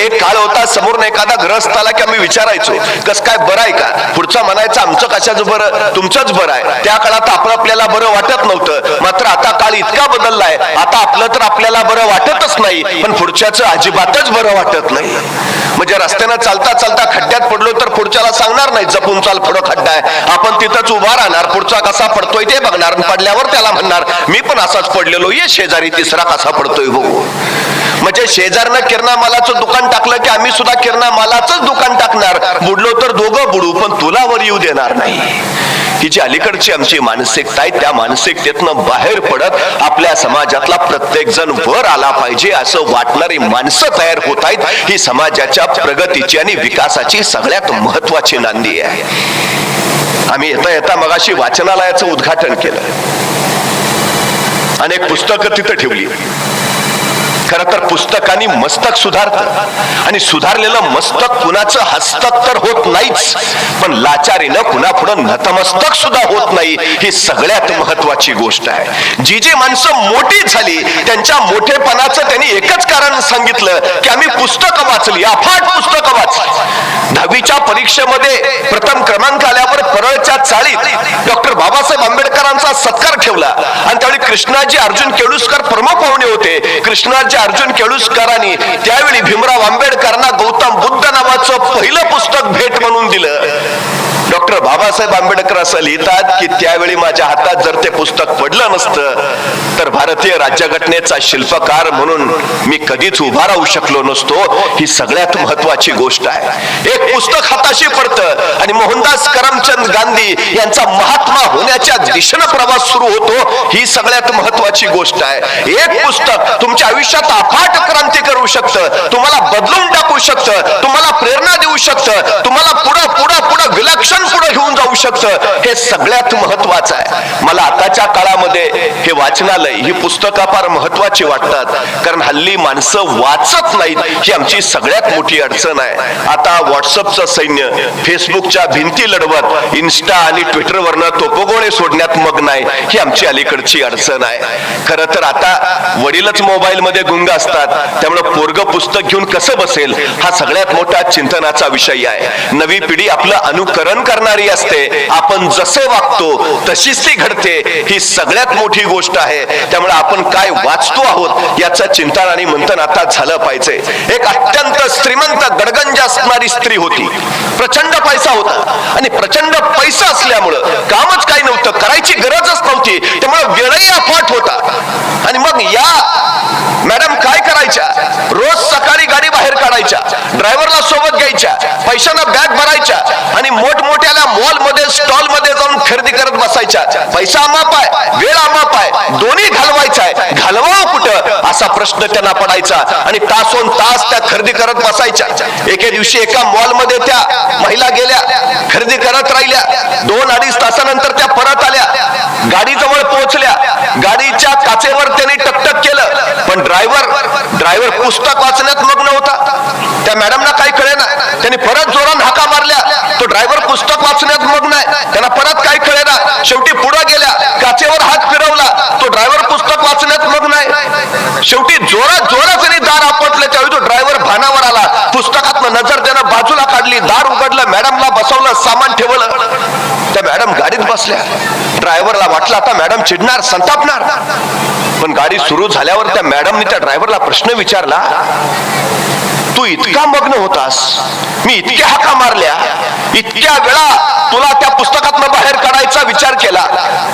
एक काळ होता, समोरून एखादा ग्रस्त आला की आम्ही विचारायचो कस काय, बरं आहे का? पुढचा म्हणायचं आमचं कशाचं बरं, तुमचंच बरं आहे. त्या काळात आपल्याला बरं वाटत नव्हतं. मात्र आता काळ इतका बदललाय, आता आपलं तर आपल्याला बरं वाटतच नाही, पण पुढच्याचं अजिबातच बरं वाटत नाही. म्हणजे रस्त्यानं चालता चालता खड्ड्यात पडलो तर पुढच्याला सांगणार नाही जपून चाल, पुढं खड्डा आहे. आपण तिथंच उभा राहणार, पुढचा कसा पडतोय ते बघणार, पडल्यावर त्याला म्हणणार मी पण असाच पडलेलो, ये शेजारी तिसरा कसा पडतोय बघू. म्हणजे शेजारनं किरणा मालाचं दुकान टाकलं की आम्ही सुद्धा किरणा मालाचंच दुकान टाकणार, बुडलो तर दोघं बुडू, पण तुला वर येऊ देणार नाही. ही जी अलीकडची आमची मानसिकता आहे, त्या मानसिकतेतनं बाहेर पडत आपल्या समाजातला प्रत्येक जण वर आला पाहिजे असं वाटणारी माणसं तयार होत आहेत. ही समाजाच्या प्रगतीची आणि विकासाची सगळ्यात महत्वाची नांदी आहे. आम्ही येता येता मगाशी वाचनालयाचं उद्घाटन केलं, अनेक पुस्तकं तिथं ठेवली. खर तर पुस्तकांनी मस्तक सुधारतं, आणि सुधारलेलं मस्तक कुणाचं हस्तक तर होत नाहीच, पण लाचारीनं कुणापुढं नतमस्तक सुद्धा होत नाही. ही सगळ्यात महत्वाची गोष्ट आहे. जी जी माणसं मोठी झाली त्यांच्या मोठेपणाचं त्यांनी एकच कारण सांगितलं की आम्ही पुस्तकं वाचली, अफाट पुस्तकं वाचली. 10वीच्या परीक्षेमध्ये प्रथम क्रमांक आल्यावर परळच्या चाळीत डॉक्टर बाबासाहेब आंबेडकरांचा सत्कार ठेवला, आणि त्यावेळी कृष्णाजी अर्जुन केळुस्कर प्रमुख पाहुणे होते. कृष्णाजी अर्जुन केळुस्करांनी त्यावेळी भीमराव आंबेडकरांना गौतम बुद्ध नावाचं पहिलं पुस्तक भेट म्हणून दिलं. डॉक्टर बाबासाहेब आंबेडकर असं लिहितात की त्यावेळी माझ्या हातात जर ते पुस्तक पडलं नसतं तर भारतीय राज्यघटनेचा शिल्पकार म्हणून मी कधीच उभा राहू शकलो नसतो. ही सगळ्यात महत्वाची गोष्ट आहे. एक पुस्तक हाताशी पडतं आणि मोहनदास करमचंद गांधी यांचा महात्मा होण्याच्या दिशेनं प्रवास सुरू होतो. ही सगळ्यात महत्वाची गोष्ट आहे. एक पुस्तक तुमच्या आयुष्यात अफाट क्रांती करू शकतं, तुम्हाला बदलून टाकू शकतं, तुम्हाला प्रेरणा देऊ शकतं, तुम्हाला पुढं पुढं पुढं विलक्षण पुढे घेऊन जाऊ शकतं. हे सगळ्यात महत्वाचं आहे. मला आताच्या काळामध्ये हे वाचनालय, ही पुस्तकं फार महत्वाची वाटतात, कारण हल्ली माणसं वाचत नाहीत. ही आमची सगळ्यात मोठी अडचण आहे. आता व्हॉट्सअपचं सैन्य फेसबुकच्या भिंती लढवत इन्स्टा आणि ट्विटरवरनं तोफगोळे सोडण्यात मग्न आहे. ही आमची अलीकडची अडचण आहे. खरं तर आता वडीलच मोबाईल मध्ये गुंग असतात, त्यामुळे पोरग पुस्तक घेऊन कसं बसेल हा सगळ्यात मोठा चिंतनाचा विषय आहे. नवी पिढी आपलं अनुकरण करणारी असते, आपण जसे वागतो तशीच ती घडते. ही सगळ्यात मोठी गोष्ट आहे. त्यामुळे आपण काय वाचतो आहोत याचं चिंतन आणि मंथन आता झालं पाहिजे. एक अत्यंत श्रीमंत गडगंज असणारी स्त्री होती, प्रचंड पैसा होता, आणि प्रचंड पैसा असल्यामुळं कामच काही नव्हतं, करायची गरजच नव्हती, त्यामुळे वेळही अफाट होता. आणि मग या मॅडम काय करायच्या, रोज सकाळी गाडी बाहेर काढायच्या, ड्रायव्हरला सोबत घ्यायच्या, पैशांना बॅग भरायच्या आणि मोठमोठ्याला मॉल मध्ये स्टॉल मध्ये जाऊन खरेदी करत बसायच्या. पैसा अमाप आहे, वेळ अमाप आहे, दोन्ही घालवायचा आहे, घालवावं कुठं असा प्रश्न त्यांना पडायचा. आणि तासोन तास त्या खरेदी करत बसायच्या. एके दिवशी एका मॉल मध्ये त्या महिला गेल्या, खरेदी करत राहिल्या. 2-2.5 तासानंतर त्या परत आल्या, गाडीजवळ पोहोचल्या. गाडीच्या काचेवर त्यांनी टकटक केलं, पण ड्रायव्हर पुस्तक वाचण्यात मग्न होता. त्या मॅडमना काही कळेना, त्यांनी परत जोरान हाका मारल्या. तो ड्रायव्हर पुस्तक वाचण्यात मग्न आहे, त्यांना परत काही कळेना. शेवटी पुढे गेल्या, काचेवर हात फिरवला, तो ड्रायव्हर पुस्तक वाचण्यात मग्न आहे. शेवटी जोरात त्यांनी दार आपटलं. त्यावेळी तो ड्रायव्हर भानावर आला, पुस्तकातनं नजर त्यानं बाजूला काढली, दार उघडलं, मॅडमला बसवलं, सामान ठेवलं. त्या मॅडम गाडीत बसल्या. ड्रायव्हरला वाटलं आता मॅडम चिडणार, संतापणार, पण गाडी सुरू झाल्यावर त्या मॅडमने त्या ड्रायव्हरला प्रश्न विचारला, तू इतका मग्न होतास, मी इतक्या हाका मारल्या, इतक्या वेळा तुला त्या पुस्तकातनं बाहेर काढायचा विचार केला,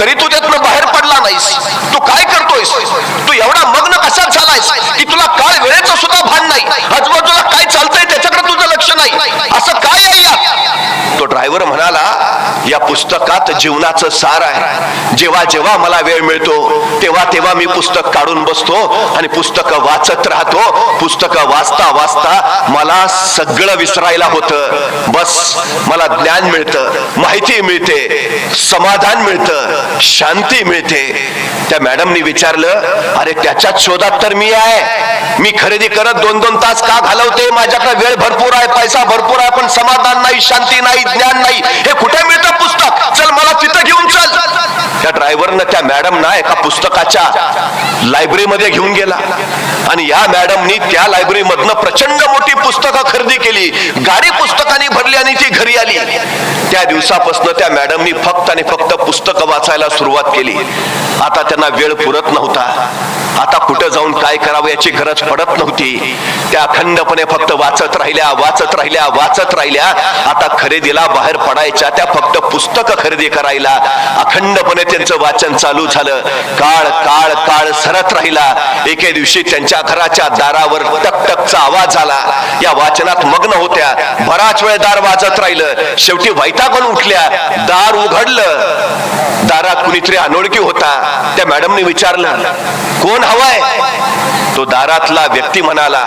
तरी तू त्यातनं बाहेर पडला नाहीस. तू काय करतोयस, तू एवढा मग्न कसा झालायस की तुला काळ वेळेचं सुद्धा भान नाही, आजूबाजूला काय चालतंय त्याच्याकडे तुझं लक्ष नाही, असं काय आहे यात? तो ड्रायव्हर म्हणाला, या पुस्तकात जीवनाचं सार आहे. जेव्हा जेव्हा मला वेळ मिळतो तेव्हा मी पुस्तक काढून बसतो आणि पुस्तकं वाचत राहतो. पुस्तकं वाचता वाचता मला सगळं विसरायला होतं. बस मला ज्ञान मिळतं, माहिती मिळते, समाधान मिळतं, शांती मिळते. त्या मॅडमनी विचारलं, अरे त्याच्याच शोधात तर मी आहे. मी खरेदी करत 2-2 तास का घालवते, माझ्याकडे वेळ भरपूर आहे, पैसा भरपूर आहे, पण समाधान नाही, शांती नाही, ज्ञान नाही. हे कुठे मिळतं पुस्तक, चल मला तिथं घेऊन चल. त्या ड्रायव्हरनं त्या मॅडमना एका पुस्तकाच्या लायब्ररीमध्ये घेऊन गेला आणि या मॅडमनी त्या लायब्ररीमधनं प्रचंड मोठी पुस्तकं खरेदी केली, गाडी पुस्तकांनी भरली आणि ती घरी आली. त्या दिवसापासून त्या मॅडमनी फक्त आणि फक्त पुस्तकं वाचायला सुरुवात केली. आता त्यांना वेळ पुरत नव्हता, आता कुठं जाऊन काय करावं याची गरज पडत नव्हती. त्या अखंडपणे फक्त वाचत राहिल्या. आता खरेदीला बाहेर पडायच्या त्या फक्त पुस्तकं खरेदी करायला. अखंडपणे त्यांचं वाचन चालू झालं. काळ काळ काळ सरत राहिला. एके दिवशी त्यांच्या घराच्या दारावर टकटकचा आवाज आला. या वाचनात मग्न होत्या. बराच वेळ दार वाजत राहिलं. शेवटी वैतागून उठल्या. दार उघडलं. दारात कुणीतरी अनोळखी होता. त्या मॅडमने विचारलं, कोण हवाय? तो दारातला व्यक्ती म्हणाला,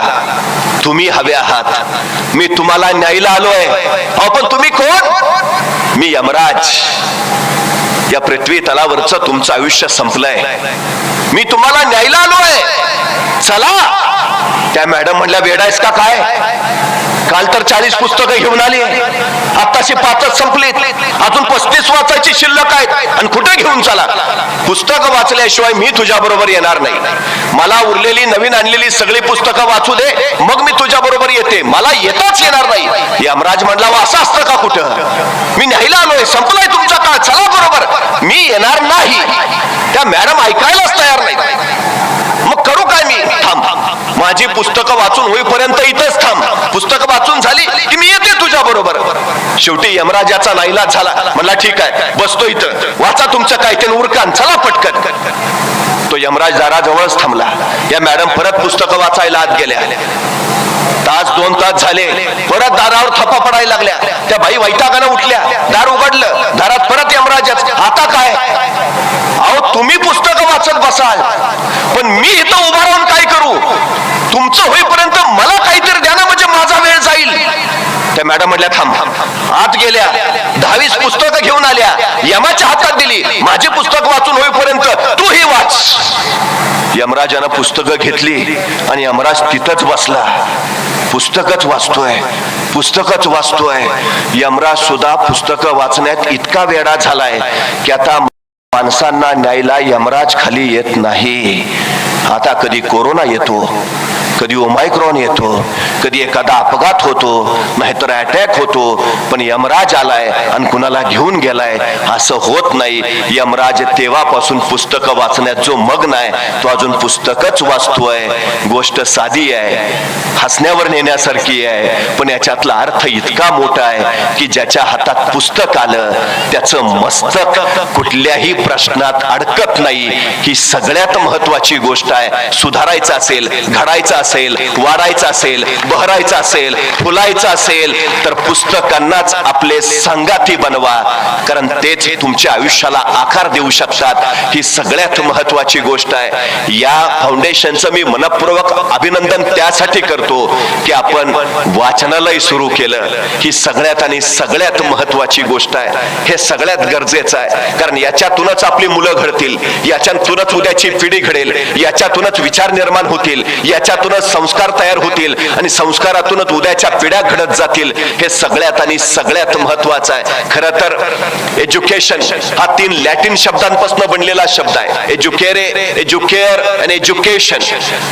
तुम्ही हवे आहात, मी तुम्हाला न्यायला आलोय. पण तुम्ही कोण? मी यमराज. या पृथ्वी तलावरचं तुमचं आयुष्य संपलंय, मी तुम्हाला न्यायला आलोय, चला. त्या मॅडम म्हणल्या, वेडायस का काय? काल तर 40 पुस्तकं घेऊन आली, आत्ताशी 5च संपलीत, अजून 35 वाचायची शिल्लक आहेत आणि कुठे घेऊन चला? पुस्तकं वाचल्याशिवाय मी तुझ्या बरोबर येणार नाही. मला उरलेली नवीन आणलेली सगळी पुस्तकं वाचू दे, मग मी तुझ्या बरोबर येते. मला येताच येणार नाही. यमराज म्हणला, असं असतं का कुठं? मी न्यायला आलोय, संपलाय तुमचा काळ, चला बरोबर. मी येणार नाही. त्या मॅडम ऐकायलाच तयार नाही. मग करू काय मी? थांब, माझी पुस्तकं वाचून होईपर्यंत इथंच थांब. पुस्तकं वाचून झाली की मी येते तुझ्या बरोबर. शेवटी यमराजाचा नाईलाज झाला. म्हणला, ठीक आहे, बसतो इथं, वाचा तुमचं काय ते उरकान, चला पटकन. तो यमराज दाराजवळच थांबला. या मॅडम परत पुस्तकं वाचायला आत गेल्या. तास 2 तास झाले. परत दारावर थप्पा पडायला लागल्या. त्या बाई वैतागानं उठल्या. दार उघडलं. दारात परत यमराजच. आता काय? अहो, तुम्ही पुस्तकं वाचत बसाल, पण मी इथं उभा राहून काय करू? तुमचं होईपर्यंत मला काहीतरी द्या ना, म्हणजे माझा वेळ जाईल. त्या मॅडम म्हटल्या, थांब. आत गेल्या. 10-20 पुस्तकं घेऊन आल्या. यमाच्या हातात दिली. माझी पुस्तक वाचून होईपर्यंत तूही वाच. यमराजानं पुस्तकं घेतली आणि यमराज तिथंच बसला. पुस्तकच वाचतोय. यमराज सुद्धा पुस्तकं वाचण्यात इतका वेडा झालाय की आता माणसांना न्यायला यमराज खाली येत नाही. आता कधी कोरोना येतो, कधी ओमायक्रॉन येतो, कधी एखादा अपघात होतो, नाहीतर अटॅक होतो, पण यमराज आलाय आणि कुणाला घेऊन गेलाय असं होत नाही. यमराज तेव्हापासून पुस्तकं वाचण्यात जो मग्न आहे तो अजून पुस्तकच वाचतोय. गोष्ट साधी आहे, हसण्यावर नेण्यासारखी आहे, पण याच्यातला अर्थ इतका मोठा आहे की ज्याच्या हातात पुस्तक आलं त्याचं मस्तक कुठल्याही प्रश्नात अडकत नाही. ही सगळ्यात महत्वाची गोष्ट आहे. सुधारायचं असेल, घडायचं असेल, वाढायचं असेल, बहरायचं असेल, फुलायचं असेल तर पुस्तकांनाच आपले संगाती बनवा, कारण तेच तुमच्या आयुष्याला आकार देऊ शकतात. ही सगळ्यात महत्वाची गोष्ट आहे. या फाउंडेशनचं मी मनपूर्वक अभिनंदन त्यासाठी करतो की आपण वाचनालय सुरू केलं. ही सगळ्यात आणि सगळ्यात महत्वाची गोष्ट आहे. हे सगळ्यात गरजेचं आहे, कारण याच्यातूनच आपली मुलं घडतील, याच्यातूनच उद्याची पिढी घडेल, याच्यातूनच विचार निर्माण होतील, याच्यातूनच संस्कार तयार होतील आणि संस्कारातूनच उद्याच्या पिढ्या घडत जातील. हे सगळ्यात आणि सगळ्यात महत्वाचं आहे. खरं तर एज्युकेशन हा 3 लॅटिन शब्दांपासून बनलेला शब्द आहे. एज्युकेरे, एज्युकेअर आणि एज्युकेशन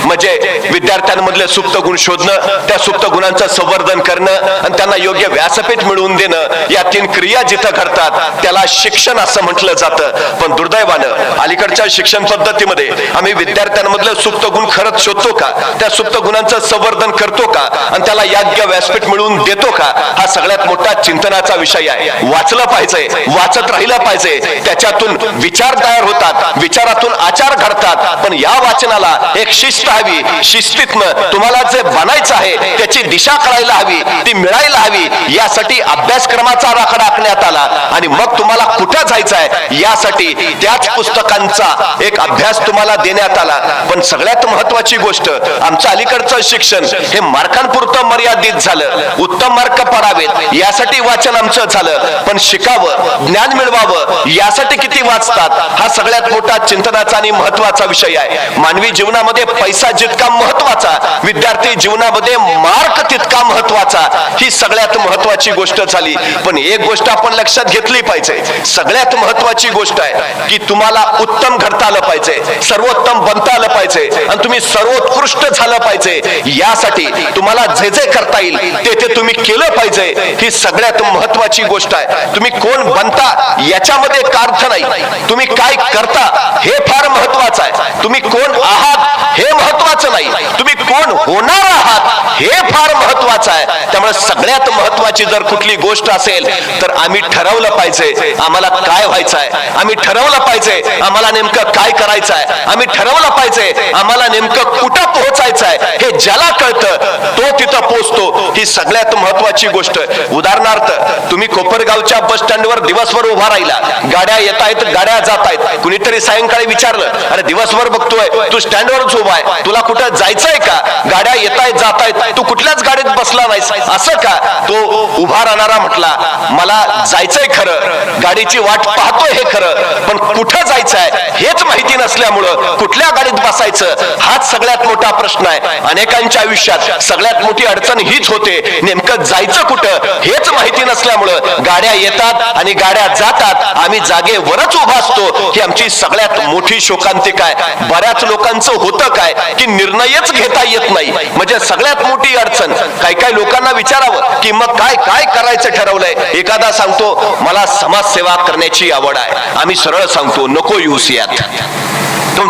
म्हणजे विद्यार्थ्यांमधले सुप्त गुण शोधणं, त्या सुप्त गुणांचं संवर्धन करणं आणि त्यांना योग्य व्यासपीठ मिळवून देणं. या 3 क्रिया जिथं घडतात त्याला शिक्षण असं म्हटलं जातं. पण दुर्दैवानं अलीकडच्या शिक्षण पद्धतीमध्ये आम्ही विद्यार्थ्यांमधले सुप्त गुण खरंच शोधतो का? त्या सुप्त गुणांचं संवर्धन करतो का? आणि त्याला योग्य व्यासपीठ मिळवून देतो का? हा सगळ्यात मोठा चिंतनाचा विषय आहे. वाचलं पाहिजे, वाचत राहिलं पाहिजे, त्याच्यातून विचार तयार होतात, विचारातून आचार घडतात. पण या वाचनाला एक शिस्त हवी. शिस्तीतनं तुम्हाला जे बनायचं आहे त्याची दिशा कळायला हवी, ती मिळायला हवी. यासाठी अभ्यासक्रमाचा आराखडा आखण्यात आला आणि मग तुम्हाला कुठं जायचं आहे यासाठी त्याच पुस्तकांचा एक अभ्यास तुम्हाला देण्यात आला. पण सगळ्यात महत्वाची गोष्ट, आमचा तुमचं अलीकडचं शिक्षण हे मार्कांपुरतं मर्यादित झालं, उत्तम मार्क पडावेत यासाठी वाचन आमचं झालं, पण शिकावं, ज्ञान मिळवावं यासाठी किती वाचतात हा सगळ्यात मोठा चिंतनाचा आणि महत्वाचा विषय आहे. मानवी जीवनामध्ये पैसा जितका महत्वाचा, विद्यार्थी जीवनामध्ये मार्क तितका महत्वाचा, ही सगळ्यात महत्वाची गोष्ट झाली. पण एक गोष्ट आपण लक्षात घेतली पाहिजे, सगळ्यात महत्वाची गोष्ट आहे की तुम्हाला उत्तम घडता आलं पाहिजे, सर्वोत्तम बनता आलं पाहिजे आणि तुम्ही सर्वोत्कृष्ट झालं पाहिजे. यासाठी तुम्हाला जे जे करता येईल ते तुम्ही केलं पाहिजे, ही सगळ्यात महत्वाची गोष्ट आहे. तुम्ही कोण बनता याच्यामध्ये का अर्थ नाही, तुम्ही काय करता हे फार महत्वाचं आहे. तुम्ही कोण आहात हे महत्वाचं नाही, तुम्ही कोण होणार आहात हे फार महत्वाचं आहे. त्यामुळे सगळ्यात महत्वाची जर कुठली गोष्ट असेल तर आम्ही ठरवलं पाहिजे आम्हाला काय व्हायचं आहे, आम्ही ठरवलं पाहिजे आम्हाला नेमकं काय करायचं आहे, आम्ही ठरवलं पाहिजे आम्हाला नेमकं कुठं पोहोचायचं आहे. हे ज्याला कळतं तो तिथं पोहोचतो, ही सगळ्यात महत्वाची गोष्ट. उदाहरणार्थ तुम्ही कोपरगावच्या बस स्टँडवर दिवसभर उभा राहिला, गाड्या येत आहेत, गाड्या जात आहेत, कुणीतरी सायंकाळी विचारलं, अरे दिवसभर बघतोय तू स्टँडवरच उभा आहे, तुला कुठं जायचंय का, गाड्या येत आहेत जात आहेत, तू कुठल्याच गाडीत बसला नाहीस असं का. तो उभा राहणारा म्हटला, मला जायचंय खरं, गाडीची वाट पाहतोय हे खरं, पण कुठं जायचंय हेच माहिती नसल्यामुळं कुठल्या गाडीत बसायचं हाच सगळ्यात मोठा प्रश्न आहे. अनेकांच्या आयुष्यात सगळ्यात मोठी अडचण हीच होते, नेमकं जायचं कुठं हेच माहिती नसल्यामुळं गाड्या येतात आणि गाड्या जातात, आम्ही जागेवरच उभा असतो. ही आमची सगळ्यात मोठी शोकांतिका आहे. बऱ्याच लोकांचं होतं काय की निर्णयच घेता येत नाही, म्हणजे सगळ्यात मोठी अडचण. काही काही लोकांना विचारावं की मग काय काय करायचं ठरवलंय, एखादा सांगतो मला समाजसेवा करण्याची आवड आहे, आम्ही सरळ सांगतो नको येऊस यात.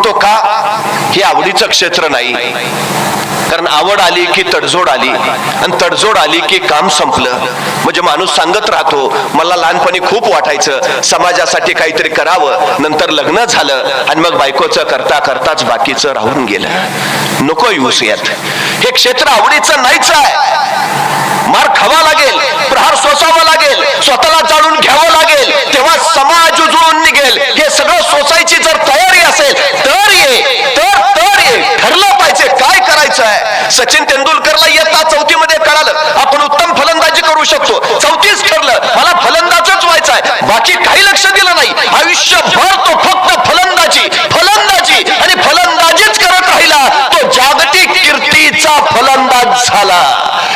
तो का, हे आवडीचं क्षेत्र नाही. कारण आवड आली की तडजोड आली आणि तडजोड आली की काम संपलं. म्हणजे माणूस सांगत राहतो मला लहानपणी खूप वाटायचं समाजासाठी काहीतरी करावं, नंतर लग्न झालं आणि मग बायकोचं करता करताच बाकीचं राहून गेलं. नको येऊस यात. हे क्षेत्र आवडीचं नाहीच आहे. मार खावा लागेल, प्रहार सोसावा लागेल, स्वतःला जाळून घ्यावं लागेल, तेव्हा समाज उजळून निघेल. हे सगळं सोसायची जर तयारी असेल तर ये, तर ये. ठरलं पाहिजे काय करायचं आहे. सचिन तेंडुलकरला इयत्ता 4थी मध्ये कळालं आपण उत्तम फलंदाजी करू शकतो, 4थीच ठरलं मला फलंदाजच व्हायचं आहे, बाकी काही लक्ष दिलं नाही. आयुष्यभर तो फक्त फलंदाजी फलंदाजी आणि फलंदाजीच करत राहिला. तो जागतिक कीर्तीचा फलंदाज झाला.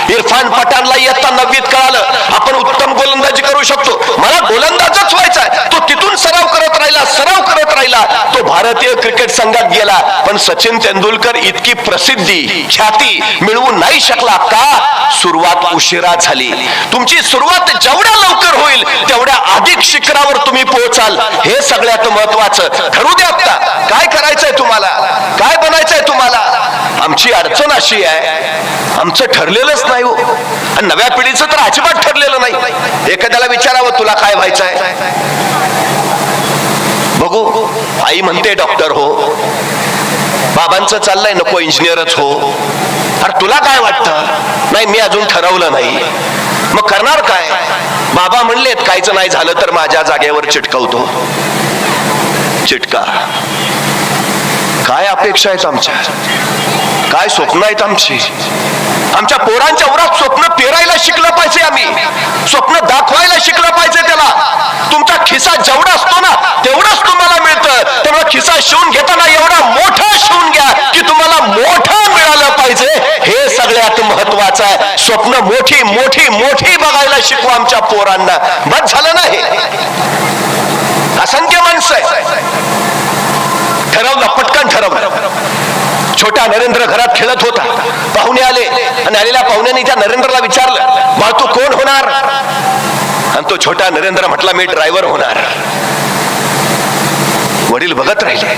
इरफान पठाणला इयत्ता 9वीत कळालं आपण उत्तम गोलंदाजी करू शकतो, मला गोलंदाजच व्हायचा आहे. तो तिथून सराव करत राहिला, तो भारतीय क्रिकेट संघात गेला. पण सचिन तेंडुलकर इतकी प्रसिद्धी ख्याती मिळवू नाही शकला का, सुरुवात उशिरा झाली. तुमची सुरुवात जेवढ्या लवकर होईल तेवढ्या अधिक शिखरावर तुम्ही पोहोचाल, हे सगळ्यात महत्वाचं. ठरू द्या आता काय करायचंय तुम्हाला, काय बनायचंय तुम्हाला. आमची अडचण अशी आहे आमचं ठरलेलंच नाही हो, आणि नव्या पिढीचं तर अजिबात ठरलेलं नाही. एखाद्याला विचारावं तुला काय व्हायचंय, बघू आई म्हणते डॉक्टर हो, बाबांचं चाललंय नको इंजिनियरच हो. अरे तुला काय वाटतं, नाही मी अजून ठरवलं नाही. मग करणार काय, बाबा म्हणलेत काहीच नाही झालं तर माझ्या जागेवर चिटकवतो. चिटका. काय अपेक्षा आहेत आमच्या, काय स्वप्न आहेत आमची. आमच्या पोरांच्या उरात स्वप्न पेरायला शिकलं पाहिजे, आम्ही स्वप्न दाखवायला शिकलं पाहिजे त्याला. तुमचा खिसा जेवढा असतो ना तेवढंच तुम्हाला मिळतं, त्यामुळे खिसा शिवून घेताना एवढा मोठा शिवून घ्या की तुम्हाला मोठं मिळालं पाहिजे, हे सगळ्यात महत्वाचं आहे. स्वप्न मोठी मोठी मोठी बघायला शिकवा आमच्या पोरांना. बस झालं नाही, असंख्य माणसं आहे. ठरवलं, पटकन ठरवलं. छोटा नरेंद्र घरात खेळत होता, पाहुणे आले आणि आलेल्या पाहुण्यांनी त्या नरेंद्रला विचारलं बा तू कोण होणार, आणि तो छोटा नरेंद्र म्हटला मी ड्रायव्हर होणार. वडील बघत राहिले.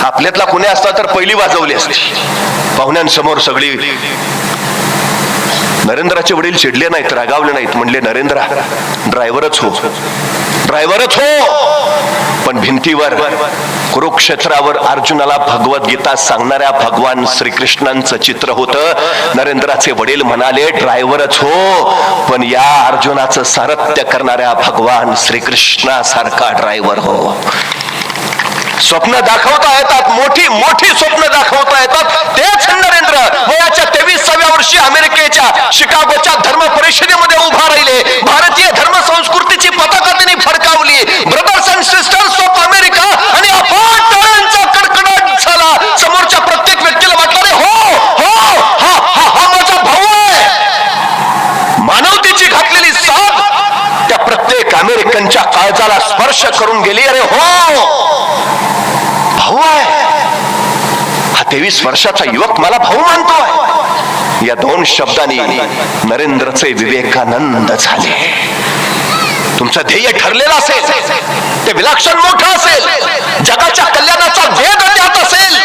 आपल्यातला कुणी असता तर पहिली वाजवली असती. पाहुण्यांसमोर सगळी. नरेंद्राचे वडील चिडले नाहीत, रागावले नाहीत, म्हणले नरेंद्रा ड्रायव्हरच हो, ड्रायव्हरच हो. पण भिंतीवर कुरुक्षेत्रावर अर्जुनाला भगवद्गीता सांगणाऱ्या भगवान श्रीकृष्णांचं चित्र होतं. नरेंद्राचे वडील म्हणाले ड्रायव्हरच हो, पण या अर्जुनाचं सारथ्य करणाऱ्या भगवान श्रीकृष्णासारखा ड्रायव्हर हो. स्वप्न दाखवता येतात, मोठी मोठी स्वप्न दाखवता येतात. तेच नरेंद्र वयाच्या 23व्या वर्षी अमेरिकेच्या शिकागोच्या धर्म परिषदेमध्ये उभा राहिले. भारतीय धर्म संस्कृतीची पताका त्यांनी फडकावली. Brothers and sisters of America आणि अफाट टाळ्यांचा कडकडाट झाला. समोरच्या प्रत्येक व्यक्तीला वाटलं रे हो हो हा हा हा माझा भाऊ आहे. मानवतेची घातलेली साथ त्या प्रत्येक अमेरिकनच्या काळजाला स्पर्श करून गेली. अरे हो भाऊ आहे हा. 23 वर्षाचा युवक मला भाऊ मानतोय. या 2 शब्दांनी नरेंद्रचे विवेकानंद झाले. तुमचं ध्येय ठरलेलं असेल, ते विलक्षण मोठं असेल, जगाच्या कल्याणाचा वेग त्यात असेल,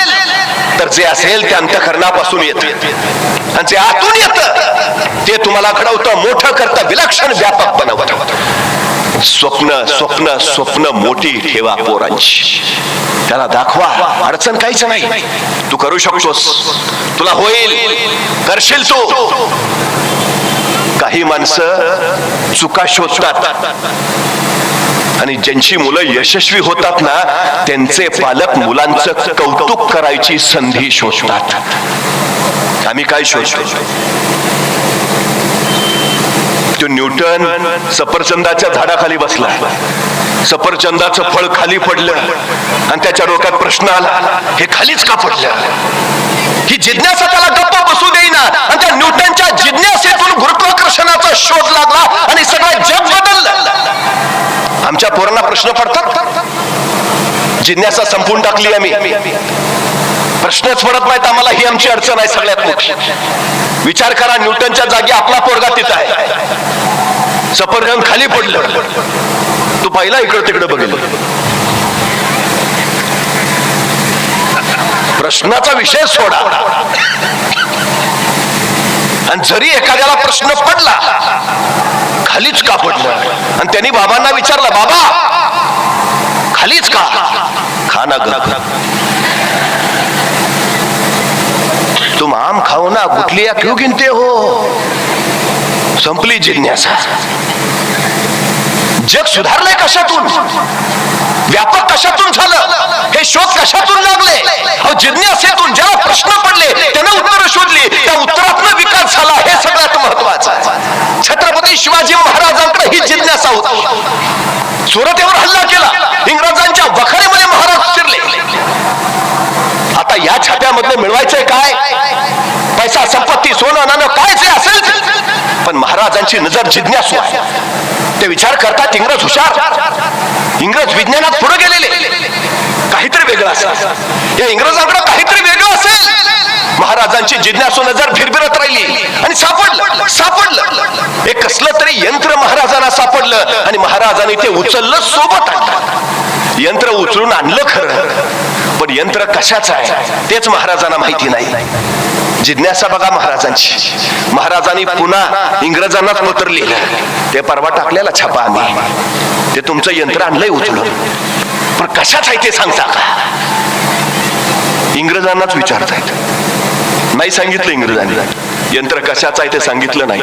तर जे असेल ते अंतःकरणापासून येतं आणि जे आतून येतं ते तुम्हाला घडवतं, मोठं करतं, विलक्षण व्यापक बनवतं. स्वप्न स्वप्न स्वप्न मोठी ठेवा पोरांची, त्याला दाखवा. अडचण काहीच नाही, तू करू शकतोस, तुला होईल, करशील तू. काही माणसं चुका शोधतात आणि ज्यांची मुलं यशस्वी होतात ना, त्यांचे पालक मुलांचं कौतुक करायची संधी शोधतात. आम्ही काय शोधतो? तो न्यूटन सफरचंदाच्या झाडाखाली बसला, सफरचंदाचं फळ खाली पडलं आणि त्याच्या डोक्यात प्रश्न आला, हे खालीच का पडलं? ही जिज्ञासा त्याला गप्प बसू देईना आणि त्या न्यूटनच्या जिज्ञासेतून गुरुत्वाकर्षणाचा शोध लागला आणि सगळं जग बदललं. आमच्या पोरांना प्रश्न पडतात, जिज्ञासा संपून टाकली आम्ही, प्रश्नच पडत नाहीत आम्हाला. ही आमची अडचण आहे सगळ्यात मोठी. विचार करा, न्यूटनच्या जागी आपला पोरगा तिथं आहे, सफरचंद खाली पडलं, तू पाहिला इकडं तिकडं बघेल. प्रश्नाचा विषय सोडा. आणि जरी एखाद्याला प्रश्न पडला खालीच का पडलं आणि त्यांनी बाबांना विचारलं, बाबा खालीच का? खाना ग, तुम आम खाओ ना, गुठलिया क्यों गिनते हो? संपली जिज्ञासा. जग सुधारलंय कशातून? व्यापक कशातून झालं? हे शोध कशातून लागले? जिज्ञासेतून. ज्याला प्रश्न पडले त्याने उत्तर शोधली, त्या उत्तरातून विकास झाला. हे सगळ्यात महत्वाचं. छत्रपती शिवाजी महाराजांकडे ही जिज्ञासा होती. सुरतेवर हल्ला केला, इंग्रजांच्या वखारीमध्ये महाराज शिरले. आता या छाप्यामधले मिळवायचंय काय? पैसा, संपत्ती, सोनं नाणं काय जे असेल, पण महाराजांची नजर जिज्ञासू आहे. ते विचार करतात इंग्रज हुशार, इंग्रज विज्ञानात पुढे गेलेले, काहीतरी वेगळं असेल, या इंग्रजांकडे काहीतरी वेगळं असेल. महाराजांची जिज्ञासू नजर फिरफिरत राहिली आणि सापडलं एक कसलं तरी यंत्र महाराजांना सापडलं आणि महाराजांनी ते उचललं, सोबत आणलं. यंत्र उचलून आणलं खरं, पण यंत्र कशाचं आहे तेच महाराजांना माहिती नाही. जिज्ञासा बघा महाराजांची. महाराजांनी पुन्हा इंग्रजांनाच पत्र लिहिलं, ते परवा टाकलेला छापा आम्ही, ते तुमचं यंत्र आणलंय उचलून, पण कशाच आहे ते सांगता का? इंग्रजांनाच विचारतायत. नाही सांगितलं इंग्रजांनी, यंत्र कशाचं आहे ते सांगितलं नाही.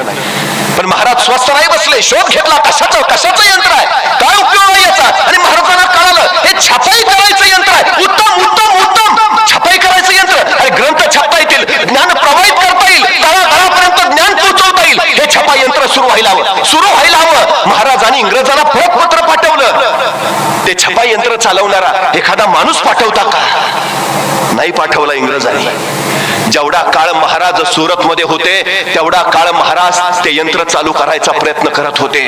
पण महाराज स्वस्त नाही बसले, शोध घेतला कशाचं यंत्र आहे, काय उपयोग आहे याचा. आणि महाराजांना कळालं हे छापाई करायचं यंत्र आहे. उत्तम उत्तम उत्तम, छापाई करायचं यंत्र. आणि ग्रंथ छापता येतील, ज्ञान प्रवाहित करता येईल, तळागाळापर्यंत ज्ञान पोहोचवता येईल. हे छापा यंत्र सुरू व्हायला हवं. महाराजांनी इंग्रजांना परत पत्र पाठवलं. ते छापा यंत्र चालवणारा एखादा माणूस पाठवता का? नाही पाठवला इंग्रजांनी. जेवढा काळ महाराज सुरत मध्ये होते तेवढा काळ महाराज ते यंत्र चालू करायचा प्रयत्न करत होते.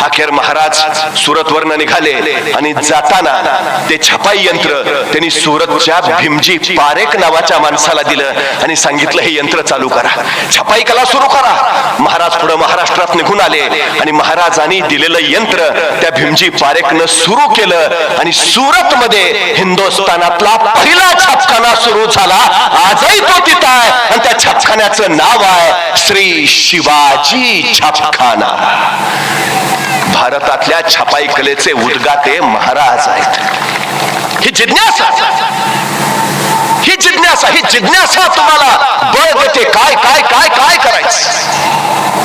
अखेर महाराज सुरतवरनं निघाले आणि जाताना ते छपाई यंत्र त्यांनी सुरतच्या भीमजी पारेख नावाच्या माणसाला दिलं आणि सांगितलं हे यंत्र चालू करा, छपाई कला सुरू करा. महाराज पुढे महाराष्ट्रात निघून आले आणि महाराजांनी दिलेलं यंत्र त्या भीमजी पारेखनं सुरू केलं आणि सुरत मध्ये हिंदुस्थानातला पहिला छापखाना सुरू झाला. आजही तो तिथं आहे आणि त्या छापखान्याचं नाव आहे श्री शिवाजी छापखाना. भारतातल्या छपाई कलेचे उद्गाते महाराज आहेत. ही जिज्ञासा तुम्हाला बळ देते. काय काय काय काय करायचं,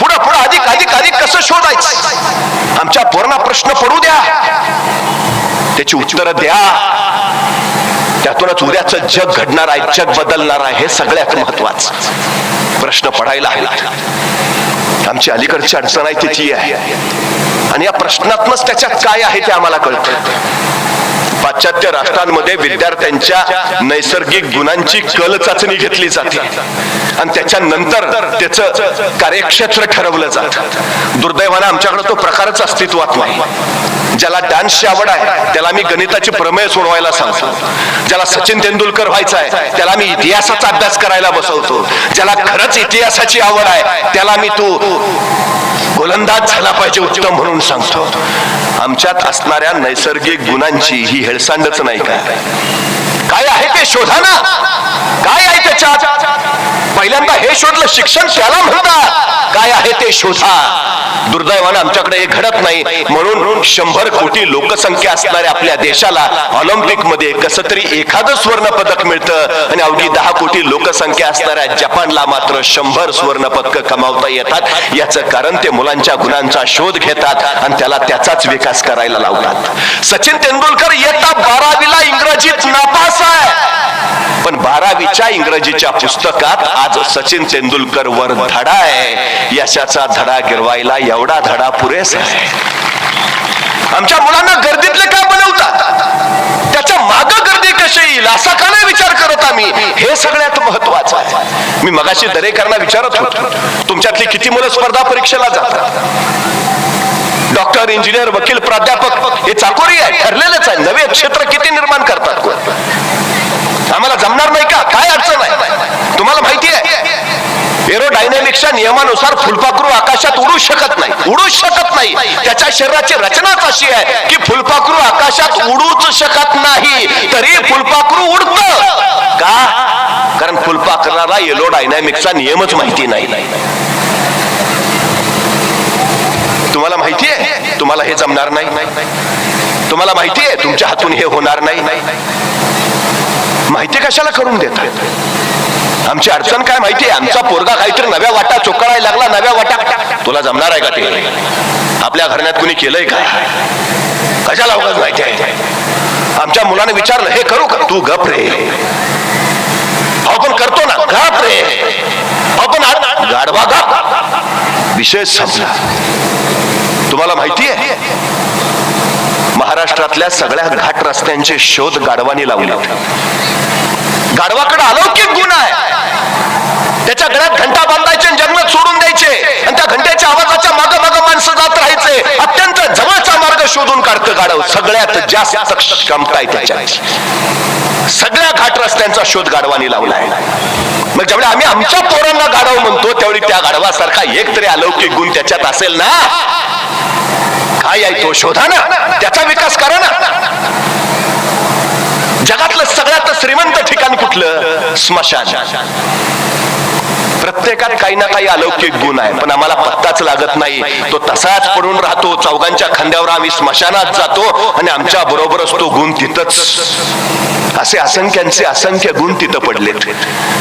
पुढं पुढं अधिक अधिक अधिक कसं शोधायचं. आमच्या पोरांना प्रश्न पडू द्या, त्याची उत्तरं द्या. त्यातूनच उद्याचं जग घडणार आहे, जग बदलणार आहे. हे सगळ्यात महत्वाचं प्रश्न पडायला हवे. आमची अलीकडची अडचण आहे तिची आहे, आणि या प्रश्नातनच त्याच्यात काय आहे ते आम्हाला कळतं. पाश्चात्य राष्ट्रांमध्ये विद्यार्थ्यांच्या नैसर्गिक गुणांची कल चाचणी घेतली जाते आणि त्याच्यानंतर त्याचं कार्यक्षेत्र ठरवलं जातं. दुर्दैवानं आमच्याकडे तो प्रकारच अस्तित्वात नाही. ज्याला डान्सची आवड आहे त्याला मी गणिताची प्रमेय सोडवायला सांगतो. ज्याला सचिन तेंडुलकर व्हायचं आहे त्याला मी इतिहासाचा अभ्यास करायला बसवतो. ज्याला खरंच इतिहासाची आवड आहे त्याला मी तू गोलंदाज झाला पाहिजे उत्तम म्हणून सांगतो. आमच्यात असणाऱ्या नैसर्गिक गुणांची ही हेळसांडच नाही का? काय आहे ते शोधा ना. काय आहे त्याच्यात? पहिल्यांदा हे शोधलं, शिक्षण त्याला म्हणतात. काय आहे ते शोधा. दुर्दैवानं आमच्याकडे हे घडत नाही. म्हणून 100 कोटी लोकसंख्या असणाऱ्या आपल्या देशाला ऑलिम्पिक मध्ये कस तरी एखादं स्वर्ण पदक मिळतं आणि अवघी 10 कोटी लोकसंख्या असणाऱ्या जपानला मात्र 100 स्वर्ण पदक कमावता येतात. याचं कारण ते मुलांच्या गुणांचा शोध घेतात आणि त्याला त्याचाच विकास करायला लावतात. सचिन तेंडुलकर इयत्ता 12वीला इंग्रजीत नापास आहे, पण 12वीच्या इंग्रजीच्या पुस्तकात आज सचिन तेंडुलकर वर धडा आहे. यशाचा धडा गिरवायला एवढा धडा पुरेसा आहे. आमच्या मुलांना गर्दीतले का बनवतात, त्याच्या माग गर्दी कशी येईल असा का नाही विचार करत आम्ही. हे सगळ्यात महत्वाचं आहे. मी मगाशी दरेकरांना विचारत होतो, तुमच्यातली किती मुलं स्पर्धा परीक्षेला जातात? डॉक्टर, इंजिनियर, वकील, प्राध्यापक हे चाकोरी आहे, ठरलेलंच आहे. नवे क्षेत्र किती निर्माण करतात? आम्हाला जमणार नाही का? काय अडचण आहे? तुम्हाला माहिती आहे एरोडायनॅमिक्सच्या नियमानुसार फुलपाखरू आकाशात उडू शकत नाही. त्याच्या शरीराची रचनाच अशी आहे की फुलपाखरू आकाशात उडूच शकत नाही, तरी फुलपाखरू उडतं का? कारण फुलपाखराला एरोडायनॅमिक्सचा नियमच माहिती नाही. तुम्हाला माहिती आहे तुम्हाला हे जमणार नाही. तुम्हाला माहिती आहे तुमच्या हातून हे होणार नाही. माहिती कशाला करून देतात? आमची अडचण काय माहितीये? आमचा पोरगा काहीतरी नव्या वाटा चोकारायला लागला, नव्या वाटा. तुला जमणार आहे का ते? आपल्या घराण्यात कुणी केलंय का? कशाला उगाच माहिती आहे? आमच्या मुलाने विचारलं, हे करू का? तू गप रे. आपण करतो ना, गप रे. आपण गाढवा गप. विषय संपला. तुम्हाला माहिती आहे महाराष्ट्रातल्या सगळ्या घाट रस्त्यांचे शोध गाढवानी लावले. गाढवाकडे अलौकिक गुण आहे. त्याच्या गळ्यात घंटा बांधायचे, जंगलात सोडून द्यायचे आणि त्या घंट्याच्या आवाजाच्या मागे मागे माणसं जात राहायचे. अत्यंत जवळचा मार्ग शोधून काढतं गाढव. सगळ्यात जास्त क्षमता आहे त्याच्यात. सगळ्या घाट रस्त्यांचा शोध गाढवानी लावलाय. मग ज्यावेळी आम्ही आमच्या पोरांना गाढव म्हणतो त्यावेळी त्या गाढवासारखा एक तरी अलौकिक गुण त्याच्यात असेल ना. काय आहे तो? शोधा ना, त्याचा विकास करा ना. जगातलं सगळ्यात श्रीमंत ठिकाण कुठलं? स्मशान. प्रत्येकात काही ना काही अलौकिक गुण आहे, पण आम्हाला पत्ताच लागत नाही. तो तसाच पडून राहतो. चौघांच्या खांद्यावर आम्ही स्मशानात जातो आणि आमच्या बरोबरच तो गुण तिथंच. असे असंख्यांचे असंख्य गुण तिथं पडलेत,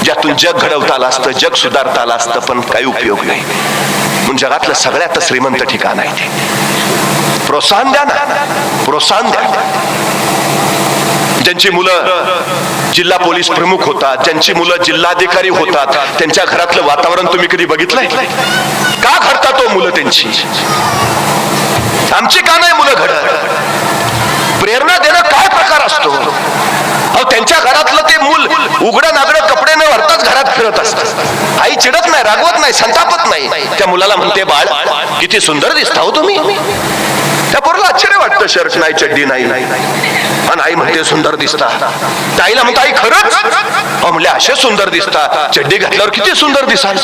ज्यातून जग घडवता आलं असतं, जग सुधारता आलं असतं, पण काही उपयोग नाही. म्हणून जगातलं सगळ्यात श्रीमंत ठिकाण आहे ते. प्रोत्साहन द्या ना, प्रोत्साहन द्या. ज्यांची मुलं जिल्हा पोलीस प्रमुख होतात, ज्यांची मुलं जिल्हाधिकारी होतात, त्यांच्या घरातलं वातावरण तुम्ही कधी बघितलंय का? घडतात तो मुलं त्यांची. आमची का नाही मुलं घडत? प्रेरणा देणं काय प्रकार असतो? अहो, त्यांच्या घरातलं ते मूल उघडं नागडं कपडे न भरताच घरात फिरत असतात. आई चिडत नाही, रागवत नाही, संतापत नाही. त्या मुलाला म्हणते, बाळ किती सुंदर दिसता हो तुम्ही. त्या पोराला आश्चर्य वाटतं, शर्ट नाही, चड्डी नाही, आणि आई म्हणते सुंदर दिसता. त्या आईला म्हणतो, आई खरंच? म्हणले असे सुंदर दिसता, चड्डी घातल्यावर किती सुंदर दिसाल.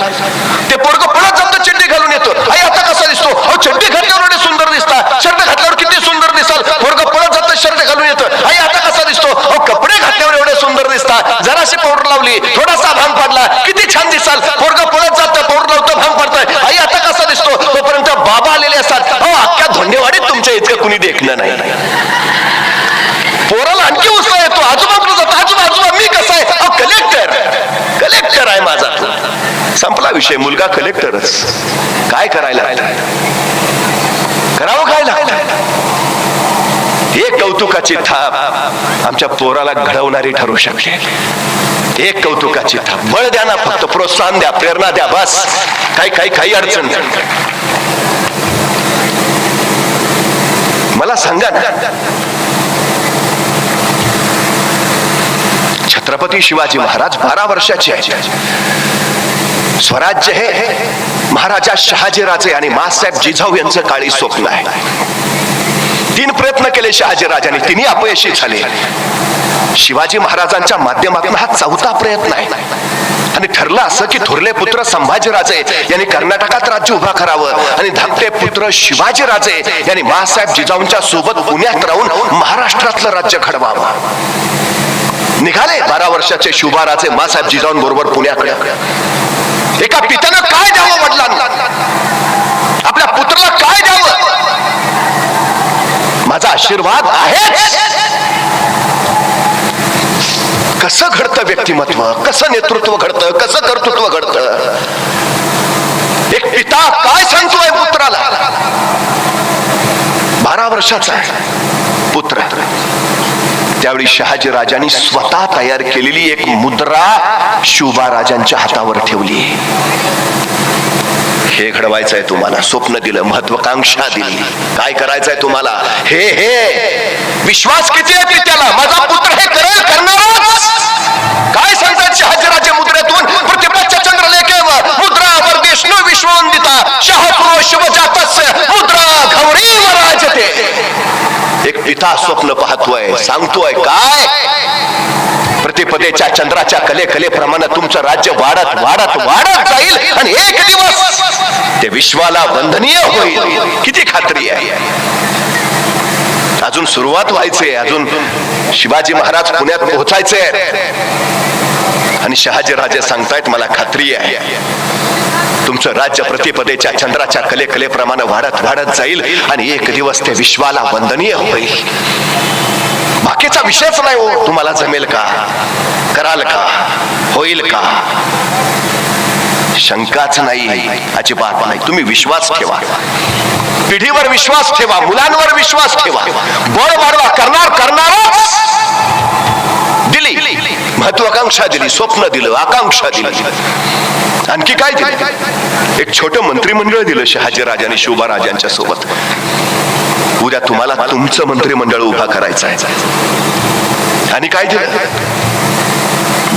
ते पोरग पळत जातं, चड्डी घालून येतं. आई आता कसा दिसतो? अहो, चड्डी घातल्यावर एवढे सुंदर दिसता, शर्ट घातल्यावर किती सुंदर दिसाल. पोरग पळत जातं, शर्ट घालून येतं. आई आता कसा दिसतो? अहो, कपडे घातल्यावर एवढे सुंदर दिसता, जराशी पावडर लावली, थोडासा भांग पडला, किती छान दिसाल. पोरग पळत जातं, पावडर लावतं, भांग पडतंय. आई आता कसा दिसतो? तोपर्यंत बाबा आलेले असतात. अहो, अख्ख्या धोंडेवाडीत तुमच्या इतकं कुणी देखणं नाही. पोराला आणखी उत्साह येतो, आजोबाकडे जातो, आजोबा आजोबा मी कसा आहे? अहो, कलेक्टर आहे माझा. संपला विषय. मुलगा कलेक्टरच. काय करायला करावं? काय लागतं? एक कौतुकाची थाप आमच्या पोराला घडवणारी ठरू शकते. एक कौतुकाची थाप. बळ द्या ना, फक्त प्रोत्साहन द्या, प्रेरणा द्या, बस. काही अडचण नाही. मला सांगा ना, छत्रपती शिवाजी महाराज 12 वर्षाचे आहे. स्वराज्य हे महाराजा शहाजीराजे आणि माँसाहेब जिजाऊ यांचं काळी स्वप्न आहे. 3 प्रयत्न केले शहाजीराजांनी, 3ही अपयशी झाले. शिवाजी महाराजांच्या माध्यमातून हा 4था प्रयत्न आहे. आणि ठरलं असं की थोरले पुत्र संभाजीराजे यांनी कर्नाटकात राज्य उभा करावं आणि धाकटे पुत्र शिवाजीराजे यांनी माँसाहेब जिजाऊंच्या सोबत पुण्यात राहून महाराष्ट्रातलं राज्य घडवावं. निघाले 12 वर्षाचे शुभाराजे माँसाहेब जिजाऊंबरोबर पुण्याकडे. एका पित्यानं काय द्यावं वडिलांना, आपल्या पुत्राला काय द्यावं? माझा आशीर्वाद आहे. कसं घडतं व्यक्तिमत्व, कसं नेतृत्व घडतं, कसं कर्तृत्व घडतं? एक पिता काय सांगतोय पुत्राला? 12 वर्षाचा पुत्र. त्यावेळी शहाजी राजांनी स्वतः तयार केलेली एक मुद्रा शुभाराजांच्या हातावर ठेवली. हे घडवायचंय तुम्हाला, स्वप्न दिलं, महत्वाकांक्षा दिली. काय करायचंय तुम्हाला? हे विश्वास किती आहे पित्याला? माझा पुत्र हे करेल, करणारच. काय सांगतात शहाजीराजे मुद्रेतून? प्रतिपच्च चंद्रलेखेवर मुद्रा वर्देष्णू विश्ववंदिता शहापुरो शिवजातस्य मुद्रा घौरी वराजते. एक पिता स्वप्न पाहतोय, सांगतोय काय? प्रतिपदेच्या चंद्राच्या कलेप्रमाणे तुमचं राज्य वाढत वाढत वाढत जाईल आणि एक दिवस ते विश्वाला वंदनीय होईल. किती खात्री आहे? अजून सुरुवात व्हायचे, अजून शिवाजी महाराज पुण्यात पोहोचायचे आणि शहाजी राजे सांगतायत मला खात्री आहे तुमचं राज्य प्रतिपदेच्या चंद्राच्या कलेप्रमाणे वाढत वाढत जाईल आणि एक दिवस ते विश्वाला वंदनीय होईल. बाकीचा विषयच नाही हो. तुम्हाला जमेल का? कराल का? होईल का? शंकाच नाही, अजिबात नाही. तुम्ही विश्वास ठेवा, पिढीवर विश्वास ठेवा, मुलांवर विश्वास ठेवा, बळ वाढवा. करणारच. दिली महत्वाकांक्षा, दिली स्वप्न, दिलं आकांक्षा दिली. आणखी काय दिलं? एक छोटं मंत्रिमंडळ दिलं शहाजी राजांनी शुभाराजांच्या सोबत. उद्या तुम्हाला तुमचं मंत्रिमंडळ उभा करायचं आहे. आणि काय दिलं?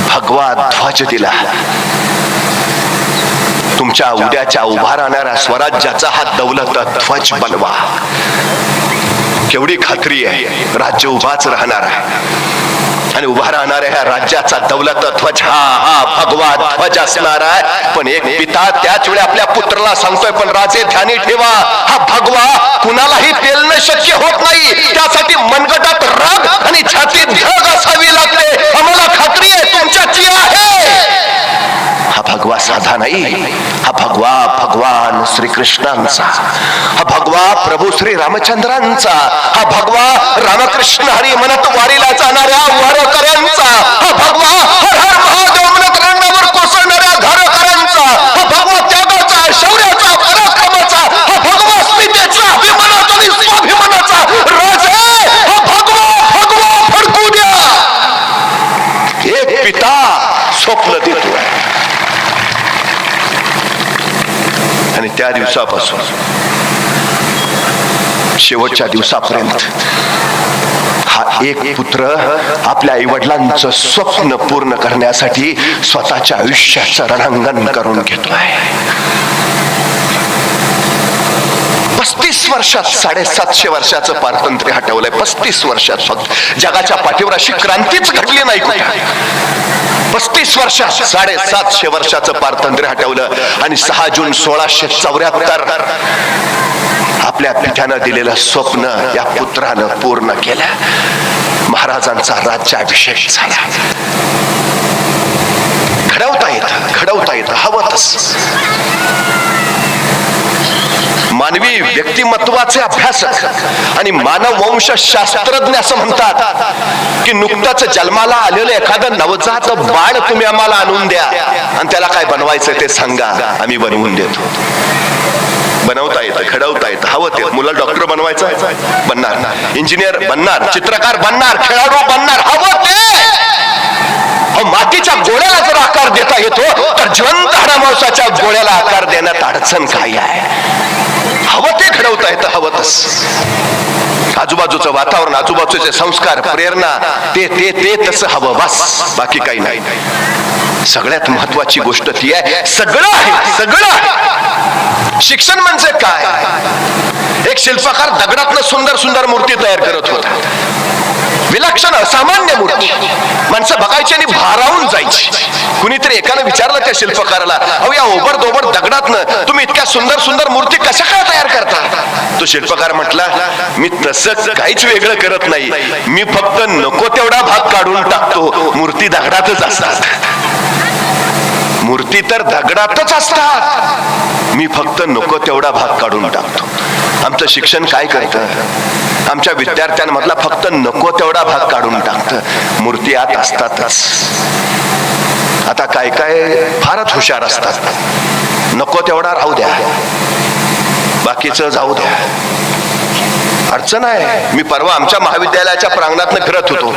भगवा ध्वज दिला. तुमच्या उद्याच्या उभा राहणाऱ्या स्वराज्याचा हा दौलत ध्वज बनवा. केवढी खात्री आहे? राज्य उभाच राहणार आहे आणि उभा राहणाऱ्या ह्या राज्याचा दौलत ध्वज हा भगवा ध्वज असणार आहे. पण एक पिता त्याच वेळी आपल्या पुत्राला सांगतोय, पण राजे ध्यानी ठेवा, हा भगवा कुणालाही पेलणं शक्य होत नाही. त्यासाठी मनगटात राग आणि छातीत धग असावी लागते. आम्हाला खात्री आहे तुमच्याची आहे. हा भगवा साधा नाही, हा भगवा भगवान श्रीकृष्णांचा, हा भगवा प्रभू श्री रामचंद्रांचा, हा भगवा रामकृष्ण हरी म्हणत वारीला जाणाऱ्या वारकऱ्यांचा, हा भगवा हर हर महादेव म्हणत रंगावर कोसळणाऱ्या धारकऱ्यांचा, हा भगवा त्यागाचा, शौर्याचा, पराक्रमाचा, हा भगवा स्मितेचा, अभिमानाचा आणि स्वाभिमानाचा राजा. हा भगवा फडकू द्या. एक पिता स्वप्न देतोय आणि त्या दिवसापासून शेवटच्या दिवसापर्यंत हा एक पुत्र आपल्या आईवडिलांचं स्वप्न पूर्ण करण्यासाठी स्वतःच्या आयुष्याचं रणांगण करून घेतोय. 35 वर्षात 750 वर्षाचं पारतंत्र्य हटवलंय. 35 वर्षात फक्त जगाच्या पाठीवर अशी क्रांतीच घडली नाही कुठे. 35 वर्षात 750 वर्षाचं पारतंत्र्य हटवलं आणि 6 जून 1674 आपल्या पित्यानं दिलेलं स्वप्न या पुत्रानं पूर्ण केलं. महाराजांचा राज्याभिषेक झाला. घडवता येतं हवं तसं. मानवी व्यक्तिमत्वाचे अभ्यासक आणि मानववंश शास्त्रज्ञ असं म्हणतात की नुकतंच जन्माला आलेलं एखादं नवजात बाळ तुम्ही आम्हाला आणून द्या आणि त्याला काय बनवायचं ते सांगा, आम्ही बनवून देतो. बनवता येतं, घडवता येतं, हवं ते. मुलं डॉक्टर बनवायचं बनणार, इंजिनियर बनणार, चित्रकार बनणार, खेळाडू बनणार, हवं ते. मातीच्या गोळ्याला जर आकार देता येतो तर जिवंत हाडामांसाच्या गोळ्याला आकार देण्यात अडचण काय आहे? हवं ते घडवता येतं, हवं तसं. आजूबाजूचं वातावरण, आजूबाजूचे संस्कार, प्रेरणा, ते ते ते तसं हवं, बस, बाकी काही नाही. सगळ्यात महत्वाची गोष्ट ती आहे, सगळं आहे, सगळं आहे. शिक्षण म्हणजे काय? एक शिल्पकार दगडातनं सुंदर सुंदर मूर्ती तयार करत होता, विलक्षण असामान्य मूर्ती. माणसं बघायची आणि भारावून जायची. कुणीतरी एकानं विचारलं त्या शिल्पकाराला, अहो या ओबड दगडातनं तुम्ही इतक्या सुंदर सुंदर मूर्ती कशा काय तयार करता? तो शिल्पकार म्हटला, मी तसं काहीच वेगळं करत नाही, मी फक्त नको तेवढा भाग काढून टाकतो. मूर्ती दगडातच असतात, मूर्ती तर दगडातच असतात, मी फक्त नको तेवढा भाग काढून टाकतो. आमचं शिक्षण काय करतं? आमच्या विद्यार्थ्यांमधला फक्त नको तेवढा भाग काढून टाकतं, मूर्ती आत असतातच. आता काय काय फारच हुशार असतात, नको तेवढा राहू द्या, बाकीचं जाऊ द्या, अडचण आहे. मी परवा आमच्या महाविद्यालयाच्या प्रांगणातनं फिरत होतो,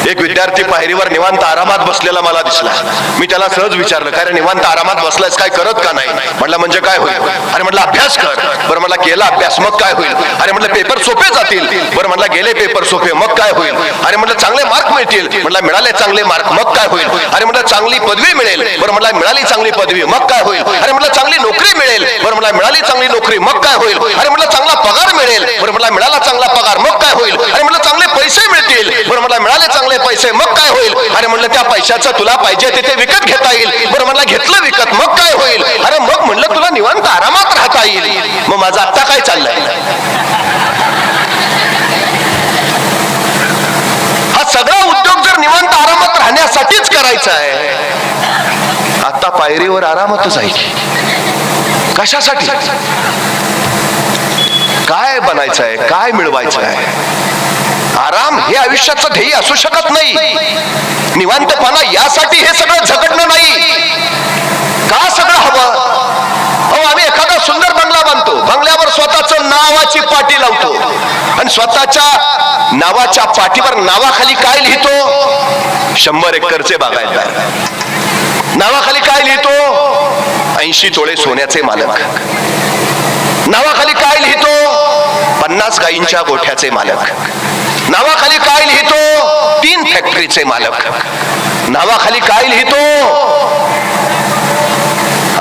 एक विद्यार्थी पायरीवर निवांत आरामात बसलेला मला दिसला. मी त्याला सहज विचारलं, काय रे निवांत आरामात बसलायस, काय करत का नाही? म्हटलं म्हणजे काय होईल? अरे म्हटलं अभ्यास कर. बरं म्हटलं केला अभ्यास, मग काय होईल? अरे म्हटलं पेपर सोपे जातील. बरं म्हटलं गेले पेपर सोपे, मग काय होईल? अरे म्हटलं चांगले मार्क मिळतील. म्हटलं मिळाले चांगले मार्क, मग काय होईल? अरे म्हटलं चांगली पदवी मिळेल. बरं म्हटलं मिळाली चांगली पदवी, मग काय होईल? अरे म्हटलं चांगली नोकरी मिळेल. बरं म्हटलं मिळाली चांगली नोकरी, मग काय होईल? अरे म्हटलं चांगला पगार मिळेल. बरं म्हटलं मिळाला चांगला पगार, मग काय होईल? अरे म्हटलं चांगले पैसे मिळतील. बरं म्हटलं मिळाले चांगले पैसे, मग काय होईल? अरे म्हटलं त्या पैशाचं तुला पाहिजे तिथे विकत घेता येईल. बरं म्हटलं घेतलं विकत, मग काय होईल? अरे मग म्हटलं तुला निवांत आरामात राहता येईल. मग माझं आता काय चाललंय? हा सगळा उद्योग जर निवांत आरामात राहण्यासाठीच करायचा आहे, आता पायरीवर आरामातच आहे की कशासाठी? काय बनायचं आहे, काय मिळवायचं आहे? आराम हे आयुष्याचं ध्येय असू शकत नाही. निवांतपणा यासाठी हे सगळं झगडणं नाही. का सगळं हवं? अहो आम्ही एखादा सुंदर बंगला बांधतो, बंगल्यावर स्वतःच नावाची पाटी लावतो आणि स्वतःच्या नावाच्या पाठीवर नावाखाली काय लिहितो? 100 एकरचे बागायतदार. नावाखाली काय लिहितो? 80 तोळे सोन्याचे मालक. नावाखाली काय लिहितो? 50 गायींच्या गोठ्याचे मालक. नावाखाली काय लिहितो? 3 फॅक्टरीचे मालक. नावाखाली काय लिहितो?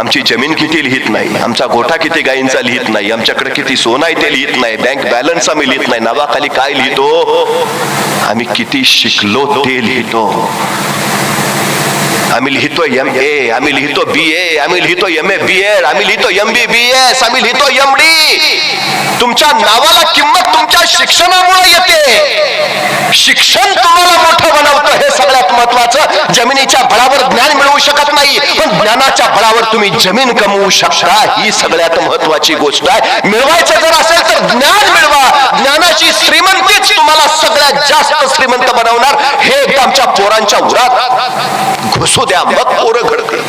आमची जमीन किती लिहित नाही, आमचा गोठा किती गायींचा लिहित नाही, आमच्याकडे किती सोनं आहे ते लिहित नाही, बँक बॅलन्स आम्ही लिहित नाही. नावाखाली काय लिहितो? आम्ही किती शिकलो ते लिहितो. आम्ही लिहितो MA, आम्ही लिहितो BA, आम्ही लिहितो MA BEd, आम्ही लिहितो MBBS, आम्ही लिहितो MD. तुमच्या नावाला किंमत तुमच्या शिक्षणामुळे येते. शिक्षण तुम्हाला मोठं बनवतं, हे सगळ्यात महत्वाचं. जमिनीच्या बळावर ज्ञान मिळवू शकत नाही, पण ज्ञानाच्या बळावर तुम्ही जमीन कमवू शकता, ही सगळ्यात महत्वाची गोष्ट आहे. मिळवायचं जर असेल तर ज्ञान मिळवा. ज्ञानाची श्रीमंतीच तुम्हाला सगळ्यात जास्त श्रीमंत बनवणार. हे आमच्या पोरांच्या उरात घुसू द्या, मग पोरं घडतील.